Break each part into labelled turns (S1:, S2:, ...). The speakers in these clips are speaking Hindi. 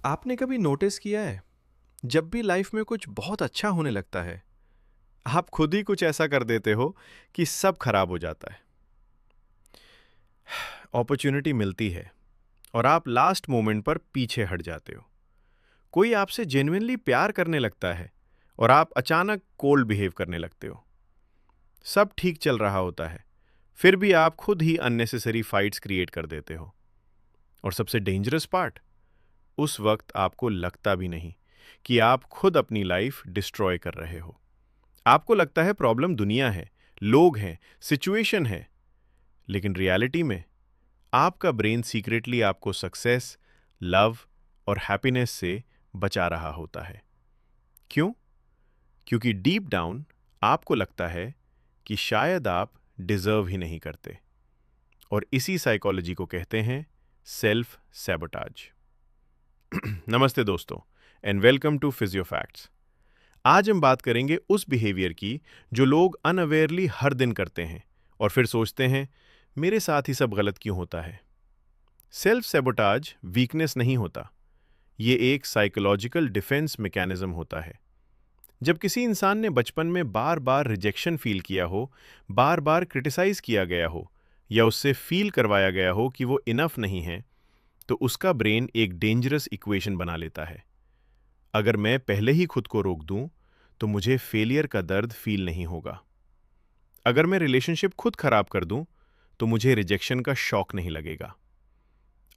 S1: आपने कभी नोटिस किया है जब भी लाइफ में कुछ बहुत अच्छा होने लगता है आप खुद ही कुछ ऐसा कर देते हो कि सब खराब हो जाता है। अपॉर्चुनिटी मिलती है और आप लास्ट मोमेंट पर पीछे हट जाते हो। कोई आपसे जेन्युइनली प्यार करने लगता है और आप अचानक कोल्ड बिहेव करने लगते हो। सब ठीक चल रहा होता है, फिर भी आप खुद ही अननेसेसरी फाइट्स क्रिएट कर देते हो। और सबसे डेंजरस पार्ट, उस वक्त आपको लगता भी नहीं कि आप खुद अपनी लाइफ डिस्ट्रॉय कर रहे हो। आपको लगता है प्रॉब्लम दुनिया है, लोग हैं, सिचुएशन है, लेकिन रियलिटी में आपका ब्रेन सीक्रेटली आपको सक्सेस, लव और हैप्पीनेस से बचा रहा होता है। क्यों? क्योंकि डीप डाउन आपको लगता है कि शायद आप डिजर्व ही नहीं करते। और इसी साइकोलॉजी को कहते हैं सेल्फ सैबोटाज। नमस्ते दोस्तों, and welcome to Physio Facts. आज हम बात करेंगे उस बिहेवियर की जो लोग अनअवेयरली हर दिन करते हैं और फिर सोचते हैं मेरे साथ ही सब गलत क्यों होता है। सेल्फ सैबोटाज वीकनेस नहीं होता, ये एक साइकोलॉजिकल डिफेंस मैकेनिज्म होता है। जब किसी इंसान ने बचपन में बार बार रिजेक्शन फील किया हो, बार बार क्रिटिसाइज किया गया हो या उससे फील करवाया गया हो कि वो इनफ नहीं है, तो उसका ब्रेन एक डेंजरस इक्वेशन बना लेता है। अगर मैं पहले ही खुद को रोक दूं, तो मुझे फेलियर का दर्द फील नहीं होगा। अगर मैं रिलेशनशिप खुद खराब कर दूं, तो मुझे रिजेक्शन का शॉक नहीं लगेगा।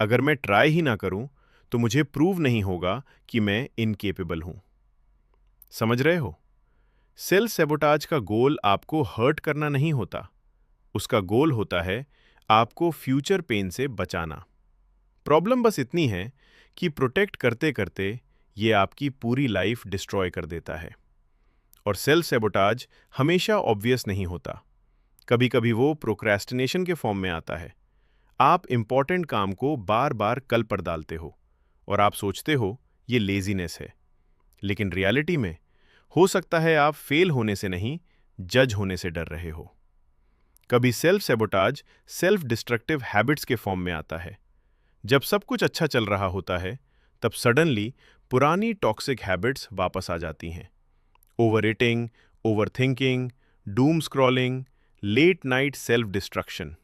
S1: अगर मैं ट्राई ही ना करूं, तो मुझे प्रूव नहीं होगा कि मैं इनकेपेबल हूं। समझ रहे हो? सेल्फ सैबोटाज का गोल आपको हर्ट करना नहीं होता, उसका गोल होता है आपको फ्यूचर पेन से बचाना। प्रॉब्लम बस इतनी है कि प्रोटेक्ट करते करते ये आपकी पूरी लाइफ डिस्ट्रॉय कर देता है। और सेल्फ सैबोटाज हमेशा ऑब्वियस नहीं होता, कभी कभी वो प्रोक्रेस्टिनेशन के फॉर्म में आता है। आप इंपॉर्टेंट काम को बार बार कल पर डालते हो और आप सोचते हो ये लेजीनेस है, लेकिन रियलिटी में हो सकता है आप फेल होने से नहीं, जज होने से डर रहे हो। कभी self sabotage self destructive habits के फॉर्म में आता है। जब सब कुछ अच्छा चल रहा होता है, तब सडनली पुरानी टॉक्सिक हैबिट्स वापस आ जाती हैं। Over eating, over thinking, doom scrolling, late night self destruction.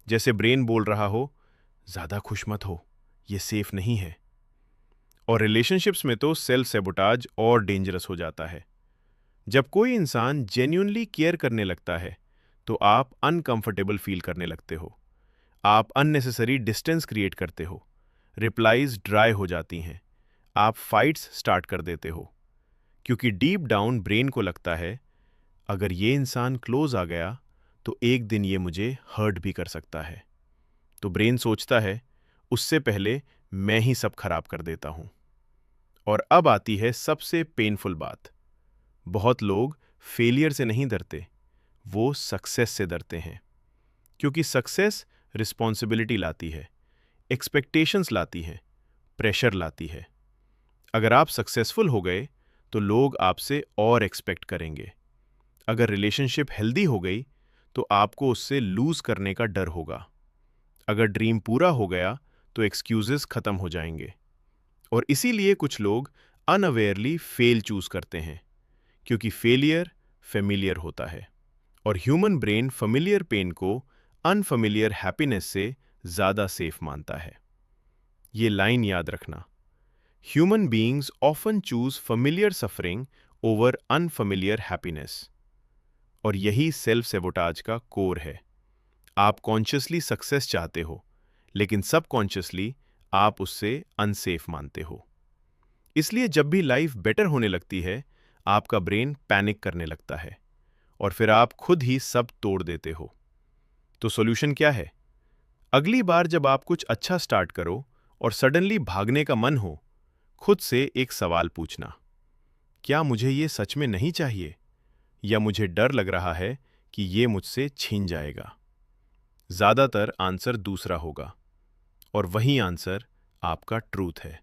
S1: जैसे ब्रेन बोल रहा हो, ज्यादा खुश मत हो, ये सेफ नहीं है। और रिलेशनशिप्स में तो सेल्फ सैबोटाज और डेंजरस हो जाता है। जब कोई इंसान जेन्युइनली केयर करने लगता है, तो आप अनकंफर्टेबल फील करने लगते हो। आप अननेसेसरी डिस्टेंस क्रिएट करते हो, रिप्लाईज ड्राई हो जाती हैं, आप फाइट्स स्टार्ट कर देते हो। क्योंकि डीप डाउन ब्रेन को लगता है अगर ये इंसान क्लोज आ गया, तो एक दिन ये मुझे हर्ट भी कर सकता है। तो ब्रेन सोचता है उससे पहले मैं ही सब खराब कर देता हूं। और अब आती है सबसे पेनफुल बात। बहुत लोग फेलियर से नहीं डरते, वो सक्सेस से डरते हैं। क्योंकि सक्सेस रिस्पॉन्सिबिलिटी लाती है, एक्सपेक्टेशंस लाती है, प्रेशर लाती है। अगर आप सक्सेसफुल हो गए, तो लोग आपसे और एक्सपेक्ट करेंगे। अगर रिलेशनशिप हेल्दी हो गई, तो आपको उससे लूज करने का डर होगा। अगर ड्रीम पूरा हो गया, तो एक्सक्यूजेस खत्म हो जाएंगे। और इसीलिए कुछ लोग अनअवेयरली फेल चूज करते हैं, क्योंकि फेलियर फेमिलियर होता है और ह्यूमन ब्रेन फेमिलियर पेन को अनफेमिलियर हैप्पीनेस से ज्यादा सेफ मानता है। ये लाइन याद रखना, human beings often choose familiar suffering over unfamiliar happiness. और यही सेल्फ सैबोटाज का कोर है। आप कॉन्शियसली सक्सेस चाहते हो, लेकिन सबकॉन्शियसली आप उससे अनसेफ मानते हो। इसलिए जब भी लाइफ बेटर होने लगती है, आपका ब्रेन पैनिक करने लगता है और फिर आप खुद ही सब तोड़ देते हो। तो सॉल्यूशन क्या है? अगली बार जब आप कुछ अच्छा स्टार्ट करो और सडनली भागने का मन हो, खुद से एक सवाल पूछना, क्या मुझे ये सच में नहीं चाहिए, या मुझे डर लग रहा है कि ये मुझसे छीन जाएगा। ज्यादातर आंसर दूसरा होगा, और वही आंसर आपका ट्रूथ है।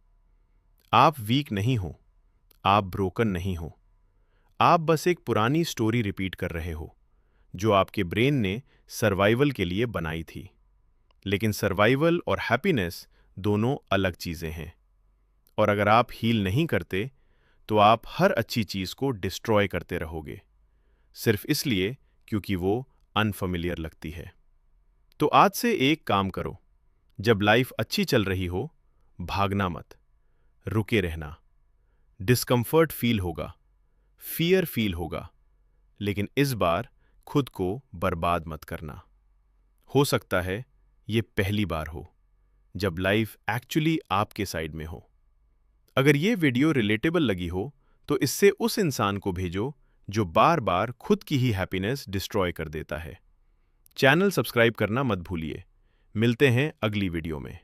S1: आप वीक नहीं हो, आप ब्रोकन नहीं हो, आप बस एक पुरानी स्टोरी रिपीट कर रहे हो जो आपके ब्रेन ने सर्वाइवल के लिए बनाई थी। लेकिन सर्वाइवल और हैप्पीनेस दोनों अलग चीजें हैं। और अगर आप हील नहीं करते तो आप हर अच्छी चीज़ को डिस्ट्रॉय करते रहोगे, सिर्फ इसलिए क्योंकि वो अनफेमिलियर लगती है। तो आज से एक काम करो, जब लाइफ अच्छी चल रही हो, भागना मत, रुके रहना। डिस्कम्फर्ट फील होगा, फियर फील होगा, लेकिन इस बार खुद को बर्बाद मत करना। हो सकता है ये पहली बार हो जब लाइफ एक्चुअली आपके साइड में हो। अगर ये वीडियो रिलेटेबल लगी हो तो इससे उस इंसान को भेजो जो बार बार खुद की ही हैप्पीनेस डिस्ट्रॉय कर देता है। चैनल सब्सक्राइब करना मत भूलिए। मिलते हैं अगली वीडियो में।